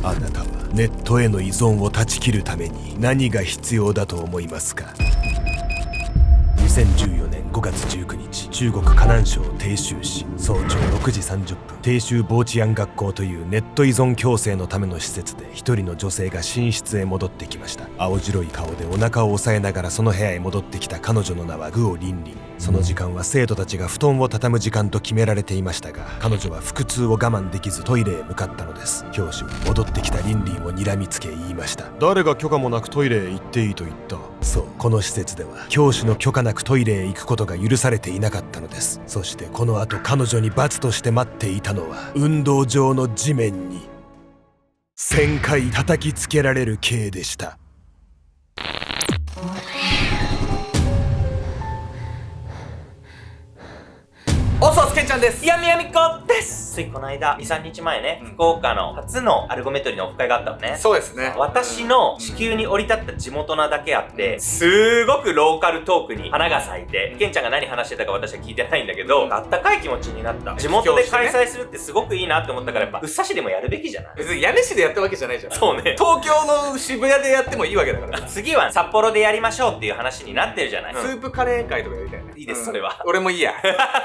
あなたはネットへの依存を断ち切るために何が必要だと思いますか？2014年5月19日、中国河南省鄭州市早朝6時30分、鄭州ボーチアン学校というネット依存矯正のための施設で一人の女性が寝室へ戻ってきました。青白い顔でお腹を押さえながらその部屋へ戻ってきた彼女の名はグオ・リンリン。その時間は生徒たちが布団を畳む時間と決められていましたが、彼女は腹痛を我慢できずトイレへ向かったのです。教師は戻ってきたリンリンを睨みつけ言いました。誰が許可もなくトイレへ行っていいと言った？そう、この施設では教師の許可なくトイレへ行くことが許されていなかったのです。そしてこの後彼女に罰として待っていたのは、運動場の地面に1000回叩きつけられる刑でした。おそすけんちゃんです。いやみやみっこです。ついこの間 2,3 日前ね、福岡の初のアルゴメトリのオフ会があったのね。そうですね。私の地球に降り立った地元なだけあって、すーごくローカルトークに花が咲いて、ケンちゃんが何話してたか私は聞いてないんだけど、あったかい気持ちになった。地元で開催するってすごくいいなって思ったから、やっぱ宇佐市でもやるべきじゃない？別に屋根市でやったわけじゃないじゃん。そうね。東京の渋谷でやってもいいわけだから次は札幌でやりましょうっていう話になってるじゃない。スープカレー会とかやりたいね。いいです、それは。俺もいいや。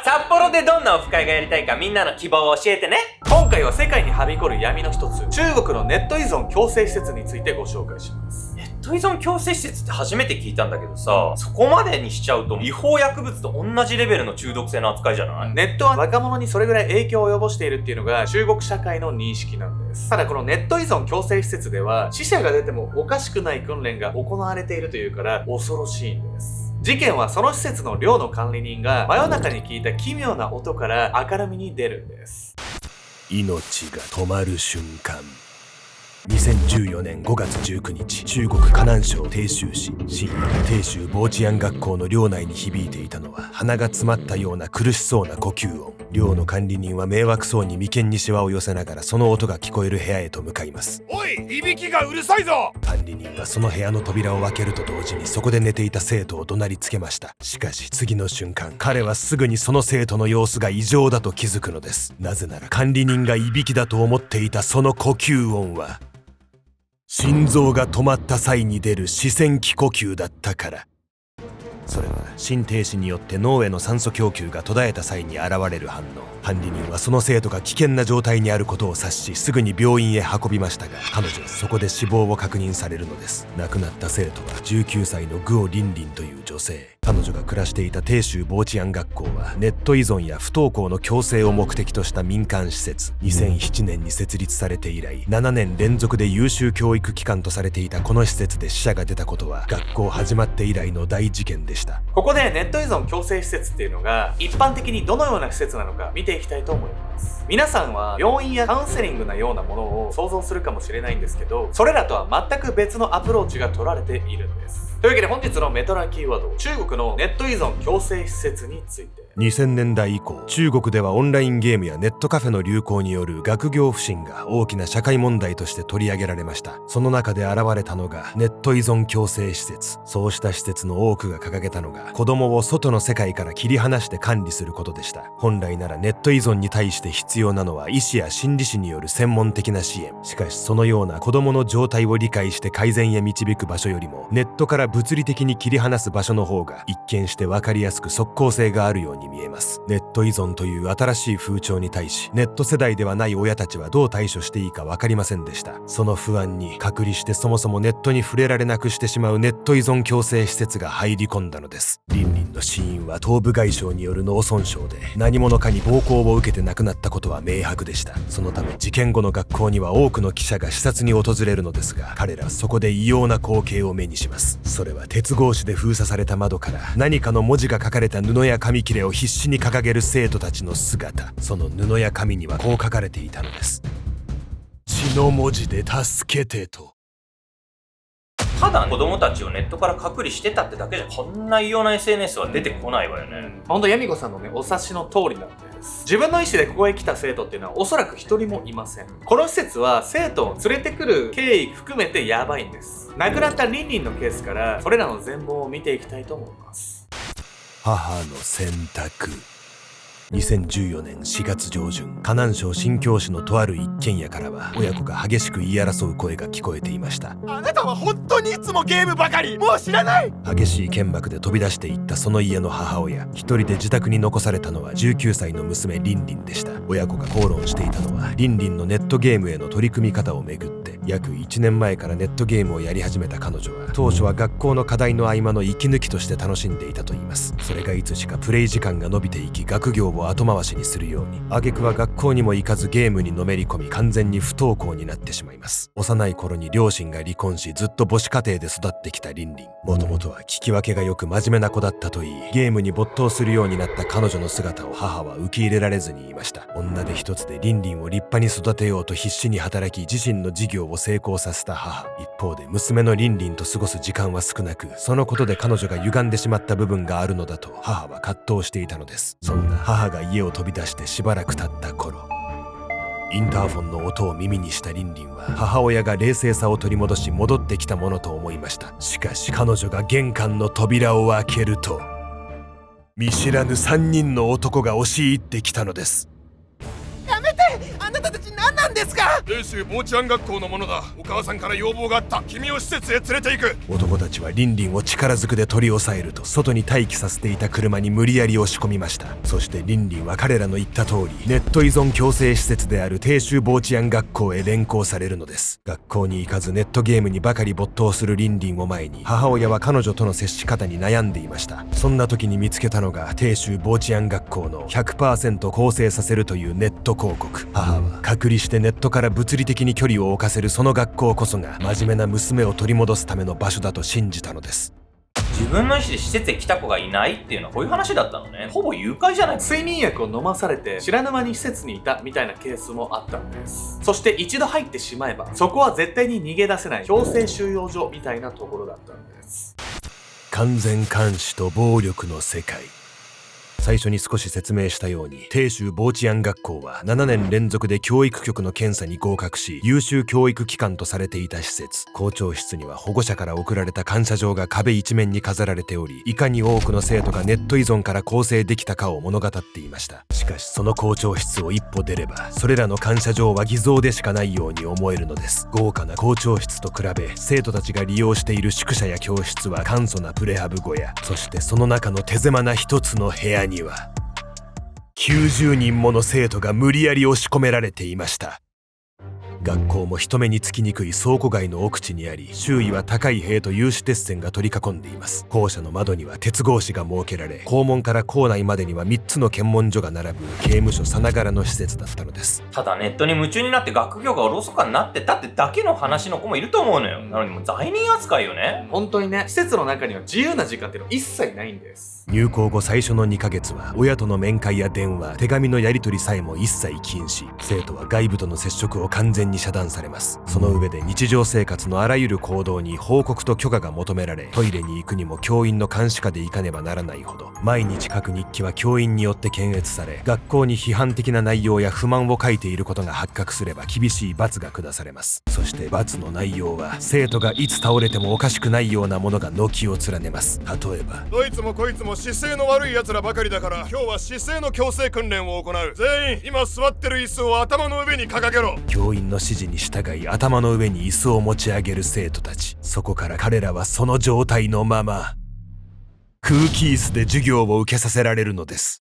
札幌でどんなオフ会がやりたいかみんなの希望を教えてね。今回は世界にはびこる闇の一つ、中国のネット依存矯正施設についてご紹介します。ネット依存矯正施設って初めて聞いたんだけどさ、そこまでにしちゃうと違法薬物と同じレベルの中毒性の扱いじゃない？ネットは若者にそれぐらい影響を及ぼしているっていうのが中国社会の認識なんです。ただこのネット依存矯正施設では死者が出てもおかしくない訓練が行われているというから恐ろしいんです。事件はその施設の寮の管理人が真夜中に聞いた奇妙な音から明るみに出るんです。命が止まる瞬間。2014年5月19日、中国河南省鄭州市深夜、鄭州ボーチアン学校の寮内に響いていたのは鼻が詰まったような苦しそうな呼吸音。寮の管理人は迷惑そうに眉間にシワを寄せながらその音が聞こえる部屋へと向かいます。おい、いびきがうるさいぞ。管理人はその部屋の扉を開けると同時にそこで寝ていた生徒を怒鳴りつけました。しかし次の瞬間、彼はすぐにその生徒の様子が異常だと気づくのです。なぜなら管理人がいびきだと思っていたその呼吸音は心臓が止まった際に出る視線器呼吸だったから。それは心停止によって脳への酸素供給が途絶えた際に現れる反応。管理人はその生徒が危険な状態にあることを察し、すぐに病院へ運びましたが、彼女はそこで死亡を確認されるのです。亡くなった生徒は19歳のグオ・リンリンという女性。彼女が暮らしていた鄭州ボーチアン学校はネット依存や不登校の矯正を目的とした民間施設。2007年に設立されて以来7年連続で優秀教育機関とされていたこの施設で死者が出たことは学校始まって以来の大事件でした。ここでネット依存矯正施設っていうのが一般的にどのような施設なのか見ていきたいと思います。皆さんは病院やカウンセリングなようなものを想像するかもしれないんですけど、それらとは全く別のアプローチが取られているんです。というわけで本日のメトラキーワード、中国のネット依存矯正施設について。2000年代以降、中国ではオンラインゲームやネットカフェの流行による学業不振が大きな社会問題として取り上げられました。その中で現れたのがネット依存矯正施設。そうした施設の多くが掲げたのが子供を外の世界から切り離して管理することでした。本来ならネット依存に対して必要なのは医師や心理師による専門的な支援。しかしそのような子供の状態を理解して改善へ導く場所よりもネットから物理的に切り離す場所の方が一見して分かりやすく即効性があるように見えます。ネット依存という新しい風潮に対しネット世代ではない親たちはどう対処していいか分かりませんでした。その不安に隔離してそもそもネットに触れられなくしてしまうネット依存矯正施設が入り込んだのです。リンリンの死因は頭部外傷による脳損傷で何者かに暴行を受けて亡くなったことは明白でした。そのため事件後の学校には多くの記者が視察に訪れるのですが、彼らはそこで異様な光景を目にします。それは鉄格子で封鎖された窓から何かの文字が書かれた布や紙切れを必死に掲げる生徒たちの姿。その布や紙にはこう書かれていたのです。血の文字で助けてと。ただ子供たちをネットから隔離してたってだけじゃこんな異様な SNS は出てこないわよね。ほんとヤミコさんのねお察しの通りなんです。自分の意思でここへ来た生徒っていうのはおそらく一人もいません。この施設は生徒を連れてくる経緯含めてヤバいんです。亡くなったリンリンのケースからそれらの全貌を見ていきたいと思います。母の選択。2014年4月上旬、河南省新京市のとある一軒家からは親子が激しく言い争う声が聞こえていました。あなたは本当にいつもゲームばかり。もう知らない。激しい剣幕で飛び出していったその家の母親。一人で自宅に残されたのは19歳の娘リンリンでした。親子が口論していたのはリンリンのネットゲームへの取り組み方をめぐって。約1年前からネットゲームをやり始めた彼女は、当初は学校の課題の合間の息抜きとして楽しんでいたといいます。それがいつしかプレイ時間が伸びていき、学業を後回しにするように。挙句は学校にも行かずゲームにのめり込み、完全に不登校になってしまいます。幼い頃に両親が離婚し、ずっと母子家庭で育ってきたリンリン。もともとは聞き分けがよく真面目な子だったといい、ゲームに没頭するようになった彼女の姿を母は受け入れられずにいました。女手一つでリンリンを立派に育てようと必死に働き、自身の事業を成功させた母。一方で娘のリンリンと過ごす時間は少なく、そのことで彼女が歪んでしまった部分があるのだと母は葛藤していたのです。そんな母が家を飛び出してしばらく経った頃、インターフォンの音を耳にしたリンリンは、母親が冷静さを取り戻し戻ってきたものと思いました。しかし彼女が玄関の扉を開けると、見知らぬ3人の男が押し入ってきたのです。やめて。あなたたち何なんですか。霊州傍治安学校のものだ。お母さんから要望があった。君を施設へ連れて行く。男たちはリンリンを力ずくで取り押さえると、外に待機させていた車に無理やり押し込みました。そしてリンリンは彼らの言った通り、ネット依存矯正施設である鄭州傍治安学校へ連行されるのです。学校に行かずネットゲームにばかり没頭するリンリンを前に、母親は彼女との接し方に悩んでいました。そんな時に見つけたのが鄭州傍治安学校の 100% 更生させるというネット広告。母は隔離してネットから物理的に距離を置かせるその学校こそが真面目な娘を取り戻すための場所だと信じたのです。自分の意思で施設へ来た子がいないっていうのはこういう話だったのね。ほぼ誘拐じゃない。睡眠薬を飲まされて知らぬ間に施設にいたみたいなケースもあったんです。そして一度入ってしまえば、そこは絶対に逃げ出せない強制収容所みたいなところだったんです。完全監視と暴力の世界。最初に少し説明したように、鄭州傍治安学校は7年連続で教育局の検査に合格し、優秀教育機関とされていた施設。校長室には保護者から送られた感謝状が壁一面に飾られており、いかに多くの生徒がネット依存から更生できたかを物語っていました。しかしその校長室を一歩出れば、それらの感謝状は偽造でしかないように思えるのです。豪華な校長室と比べ、生徒たちが利用している宿舎や教室は簡素なプレハブ小屋。そしてその中の手狭な一つの部屋には90人もの生徒が無理やり押し込められていました。学校も人目につきにくい倉庫街の奥地にあり、周囲は高い塀と有刺鉄線が取り囲んでいます。校舎の窓には鉄格子が設けられ、校門から校内までには3つの検問所が並ぶ刑務所さながらの施設だったのです。ただネットに夢中になって学業がおろそかになってたってだけの話の子もいると思うのよ。なのにもう罪人扱いよね。本当にね、施設の中には自由な時間っていうのは一切ないんです。入校後最初の2ヶ月は親との面会や電話、手紙のやり取りさえも一切禁止。生徒は外部との接触を完全に遮断されます。その上で日常生活のあらゆる行動に報告と許可が求められ、トイレに行くにも教員の監視下で行かねばならないほど。毎日書く日記は教員によって検閲され、学校に批判的な内容や不満を書いていることが発覚すれば厳しい罰が下されます。そして罰の内容は生徒がいつ倒れてもおかしくないようなものが軒を連ねます。例えば、どいつもこいつも姿勢の悪い奴らばかりだから、今日は姿勢の矯正訓練を行う。全員今座ってる椅子を頭の上に掲げろ。教員の指示に従い頭の上に椅子を持ち上げる生徒たち。そこから彼らはその状態のまま空気椅子で授業を受けさせられるのです。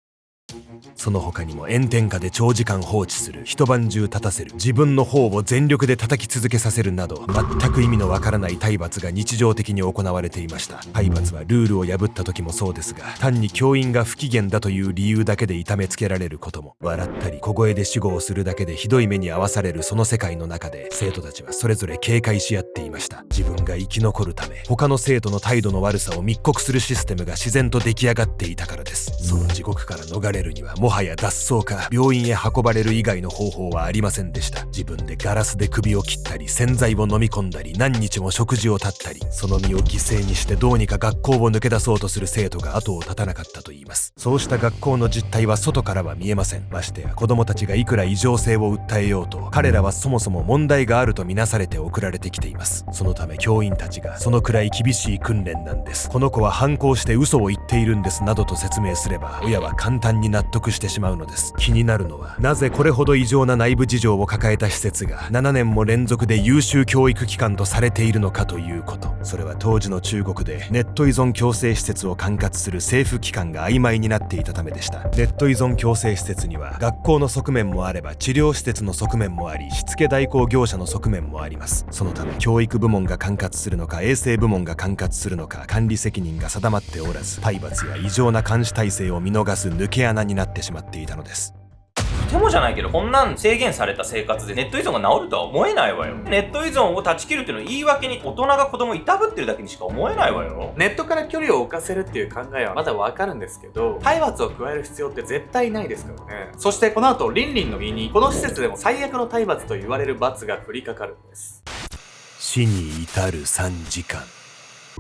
その他にも炎天下で長時間放置する、一晩中立たせる、自分の方を全力で叩き続けさせるなど、全く意味のわからない体罰が日常的に行われていました。体罰はルールを破った時もそうですが、単に教員が不機嫌だという理由だけで痛めつけられることも。笑ったり小声で守護をするだけでひどい目に遭わされるその世界の中で、生徒たちはそれぞれ警戒し合っていました。自分が生き残るため、他の生徒の態度の悪さを密告するシステムが自然と出来上がっていたからです。その地獄から逃れるにはもはや脱走か病院へ運ばれる以外の方法はありませんでした。自分でガラスで首を切ったり、洗剤を飲み込んだり、何日も食事を絶ったり、その身を犠牲にしてどうにか学校を抜け出そうとする生徒が後を絶たなかったといいます。そうした学校の実態は外からは見えません。ましてや子供たちがいくら異常性を訴えようと、彼らはそもそも問題があるとみなされて送られてきています。そのため教教員たちがそのくらい厳しい訓練なんです、この子は反抗して嘘を言っているんですなどと説明すれば親は簡単に納得してしまうのです。気になるのはなぜこれほど異常な内部事情を抱えた施設が7年も連続で優秀教育機関とされているのかということ。それは当時の中国でネット依存矯正施設を管轄する政府機関が曖昧になっていたためでした。ネット依存矯正施設には学校の側面もあれば治療施設の側面もあり、しつけ代行業者の側面もあります。そのため教育部門が管轄するのか衛生部門が管轄するのか管理責任が定まっておらず、体罰や異常な監視体制を見逃す抜け穴になってしまっていたのです。とてもじゃないけど、こんなん制限された生活でネット依存が治るとは思えないわよ。ネット依存を断ち切るっていうのを言い訳に大人が子供をいたぶってるだけにしか思えないわよ。ネットから距離を置かせるっていう考えはまだわかるんですけど、体罰を加える必要って絶対ないですからね。そしてこの後リンリンの身にこの施設でも最悪の体罰と言われる罰が降りかかるんです。死に至る3時間。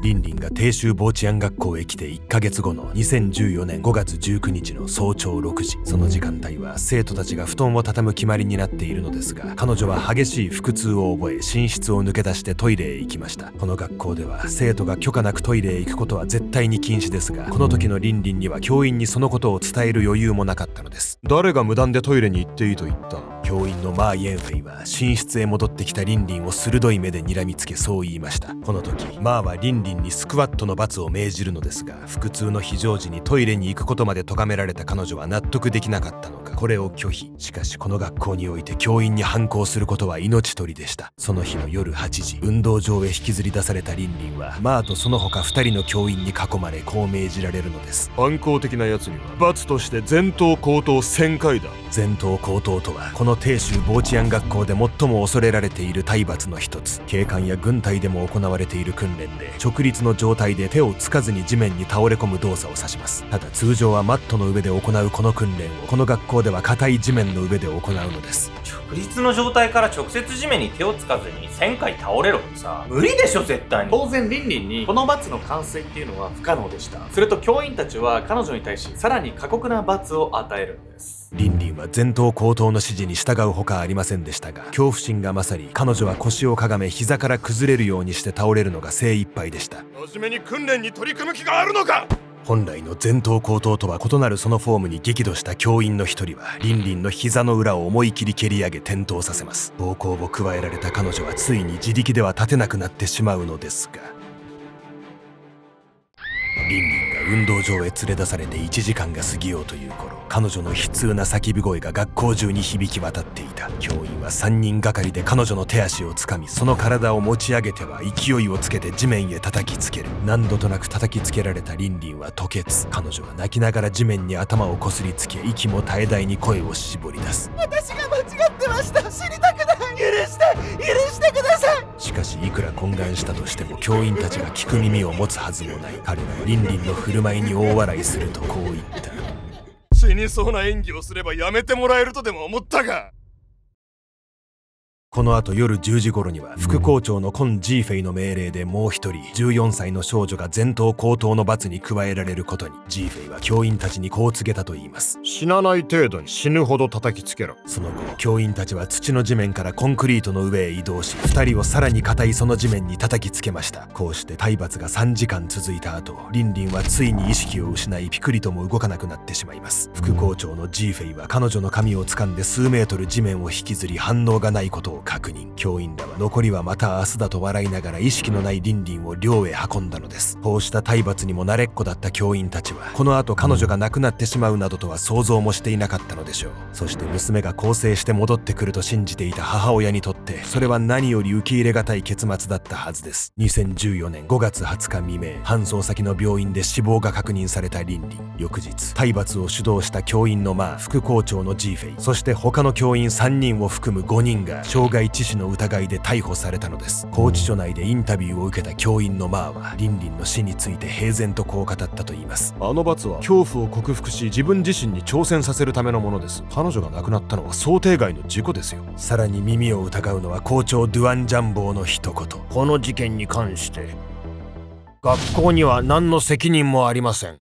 リンリンが鄭州坊治安学校へ来て1ヶ月後の2014年5月19日の早朝6時。その時間帯は生徒たちが布団を畳む決まりになっているのですが、彼女は激しい腹痛を覚え寝室を抜け出してトイレへ行きました。この学校では生徒が許可なくトイレへ行くことは絶対に禁止ですが、この時のリンリンには教員にそのことを伝える余裕もなかったのです。誰が無断でトイレに行っていいと言った？教員のマー・イェンフェイは寝室へ戻ってきたリンリンを鋭い目で睨みつけそう言いました。この時マーはリンリンにスクワットの罰を命じるのですが、腹痛の非常時にトイレに行くことまで咎められた彼女は納得できなかったのか、これを拒否。しかしこの学校において教員に反抗することは命取りでした。その日の夜8時、運動場へ引きずり出されたリンリンはマーとその他2人の教員に囲まれ、こう命じられるのです。反抗的な奴には罰として前頭後頭1000回だ。前頭後頭とはこの鄭州坊治安学校で最も恐れられている体罰の一つ。警官や軍隊でも行われている訓練で、直立の状態で手をつかずに地面に倒れ込む動作を指します。ただ通常はマットの上で行うこの訓練をこの学校では硬い地面の上で行うのです。直立の状態から直接地面に手をつかずに1000回倒れろってさ、無理でしょ絶対に。当然リンリンにこの罰の完遂っていうのは不可能でした。すると教員たちは彼女に対しさらに過酷な罰を与えるんです。リンリンは前頭後頭の指示に従うほかありませんでしたが、恐怖心が勝り彼女は腰をかがめ膝から崩れるようにして倒れるのが精一杯でした。真面目に訓練に取り組む気があるのか。本来の前頭後頭とは異なるそのフォームに激怒した教員の一人はリンリンの膝の裏を思い切り蹴り上げ転倒させます。暴行を加えられた彼女はついに自力では立てなくなってしまうのですが、リンリンが運動場へ連れ出されて1時間が過ぎようという頃、彼女の悲痛な叫び声が学校中に響き渡っていた。教員は3人がかりで彼女の手足をつかみ、その体を持ち上げては勢いをつけて地面へ叩きつける。何度となく叩きつけられたリンリンは吐血。彼女は泣きながら地面に頭をこすりつけ、息も絶え絶えに声を絞り出す。私が間違ってました。知りたくない。許してください。しかしいくら懇願したとしても教員たちが聞く耳を持つはずもない。彼はリンリンの振る舞いに大笑いするとこう言った。死にそうな演技をすればやめてもらえるとでも思ったが。この後夜10時頃には副校長のコン・ジーフェイの命令でもう一人14歳の少女が前頭後頭の罰に加えられることに、ジーフェイは教員たちにこう告げたといいます。死なない程度に死ぬほど叩きつけろ。その後教員たちは土の地面からコンクリートの上へ移動し、2人をさらに硬いその地面に叩きつけました。こうして体罰が3時間続いた後、リンリンはついに意識を失いピクリとも動かなくなってしまいます。副校長のジーフェイは彼女の髪を掴んで数メートル地面を引きずり反応がないことを確認。教員らは残りはまた明日だと笑いながら意識のないリンリンを寮へ運んだのです。こうした体罰にも慣れっこだった教員たちはこの後彼女が亡くなってしまうなどとは想像もしていなかったのでしょう。そして娘が更生して戻ってくると信じていた母親にとってそれは何より受け入れがたい結末だったはずです。2014年5月20日未明、搬送先の病院で死亡が確認されたリンリン。翌日体罰を主導した教員のマー、副校長のジーフェイ、そして他の教員3人を含む5人が傷害致死の疑いで逮捕されたのです。拘置所内でインタビューを受けた教員のマーはリンリンの死について平然とこう語ったといいます。あの罰は恐怖を克服し自分自身に挑戦させるためのものです。彼女が亡くなったのは想定外の事故ですよ。さらに耳を疑うのは校長ドゥアン・ジャンボーの一言。この事件に関して学校には何の責任もありません。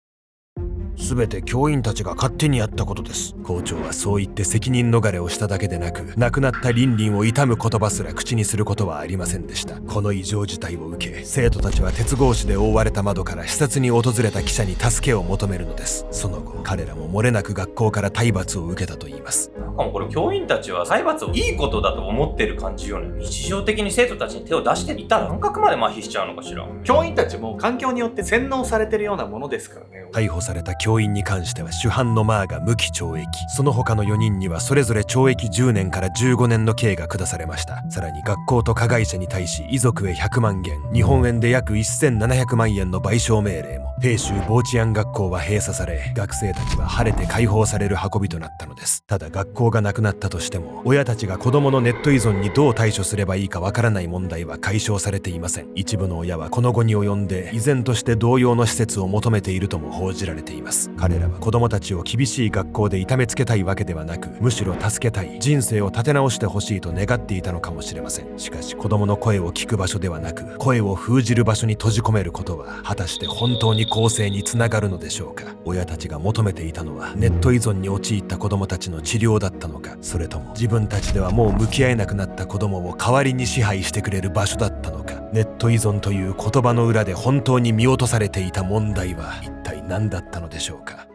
全て教員たちが勝手にやったことです。校長はそう言って責任逃れをしただけでなく、亡くなったリンリンを悼む言葉すら口にすることはありませんでした。この異常事態を受け、生徒たちは鉄格子で覆われた窓から視察に訪れた記者に助けを求めるのです。その後、彼らも漏れなく学校から体罰を受けたといいます。なんかもうこれ教員たちは体罰をいいことだと思ってる感じよね。日常的に生徒たちに手を出していたら感覚まで麻痺しちゃうのかしら。教員たちも環境によって洗脳されてるようなものですからね。逮捕された教員に関しては主犯のマーが無期懲役、その他の4人にはそれぞれ懲役10年から15年の刑が下されました。さらに学校と加害者に対し遺族へ100万元、日本円で約1700万円の賠償命令も。鄭州ボーチアン学校は閉鎖され、学生たちは晴れて解放される運びとなったのです。ただ学校がなくなったとしても、親たちが子供のネット依存にどう対処すればいいかわからない問題は解消されていません。一部の親はこの後に及んで依然として同様の施設を求めているとも報じられています。彼らは子供たちを厳しい学校で痛めつけたいわけではなく、むしろ助けたい、人生を立て直してほしいと願っていたのかもしれません。しかし子供の声を聞く場所ではなく、声を封じる場所に閉じ込めることは果たして本当に更生につながるのでしょうか。親たちが求めていたのはネット依存に陥った子供たちの治療だったのか、それとも自分たちではもう向き合えなくなった子供を代わりに支配してくれる場所だったのか。ネット依存という言葉の裏で本当に見落とされていた問題は一体何だったのでしょうか。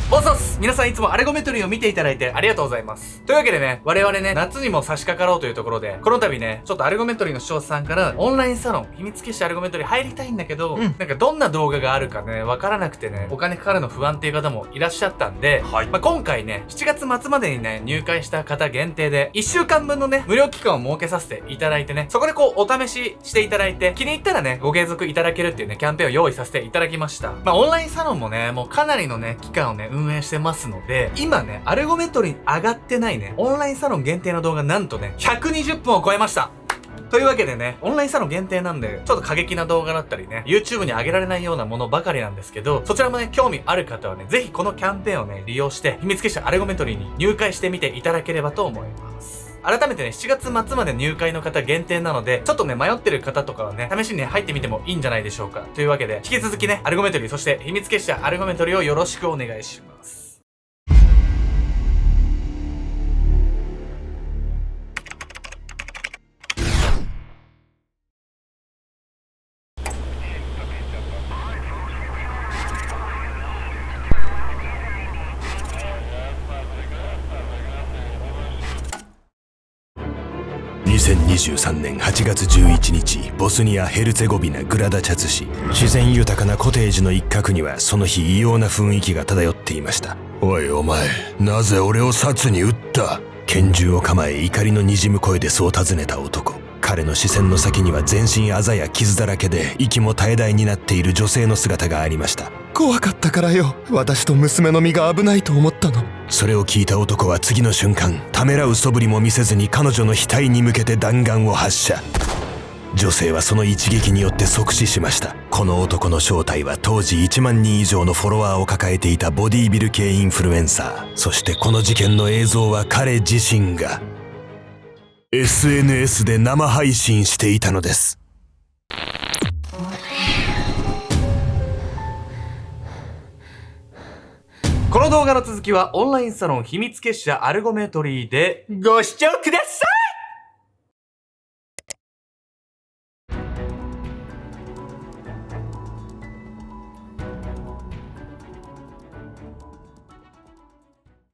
おっそっす、皆さんいつもアルゴメトリーを見ていただいてありがとうございます。というわけでね、我々ね、夏にも差し掛かろうというところで、この度ね、ちょっとアルゴメトリーの視聴者さんからオンラインサロン、秘密結社アルゴメトリー入りたいんだけど、なんかどんな動画があるかね、わからなくてね、お金かかるの不安っていう方もいらっしゃったんで、今回ね、7月末までにね、入会した方限定で、1週間分のね、無料期間を設けさせていただいてね、そこでこう、お試ししていただいて、気に入ったらね、ご継続いただけるっていうね、キャンペーンを用意させていただきました。オンラインサロンもね、もうかなりのね、期間をね、運営してますので、今ね、アルゴメトリーに上がってないね、オンラインサロン限定の動画なんとね、120分を超えました。というわけでね、オンラインサロン限定なんで、ちょっと過激な動画だったりね、YouTube に上げられないようなものばかりなんですけど、そちらもね、興味ある方はね、ぜひこのキャンペーンをね、利用して、秘密結社アルゴメトリーに入会してみていただければと思います。改めてね、7月末まで入会の方限定なので、ちょっとね、迷ってる方とかはね、試しにね、入ってみてもいいんじゃないでしょうか。というわけで、引き続きね、アルゴメトリー、そして秘密結社アルゴメトリーをよろしくお願いします。2023年8月11日、ボスニア・ヘルツェゴビナ・グラダチャツ市。自然豊かなコテージの一角にはその日異様な雰囲気が漂っていました。おいお前、なぜ俺を殺に撃った？拳銃を構え怒りのにじむ声でそう尋ねた男。彼の視線の先には全身あざや傷だらけで息も絶え絶えになっている女性の姿がありました。怖かったからよ。私と娘の身が危ないと思ったの。それを聞いた男は次の瞬間、ためらう素振りも見せずに彼女の額に向けて弾丸を発射。女性はその一撃によって即死しました。この男の正体は当時1万人以上のフォロワーを抱えていたボディービル系インフルエンサー。そしてこの事件の映像は彼自身が SNS で生配信していたのです。この動画の続きはオンラインサロン秘密結社アルゴメトリーでご視聴ください。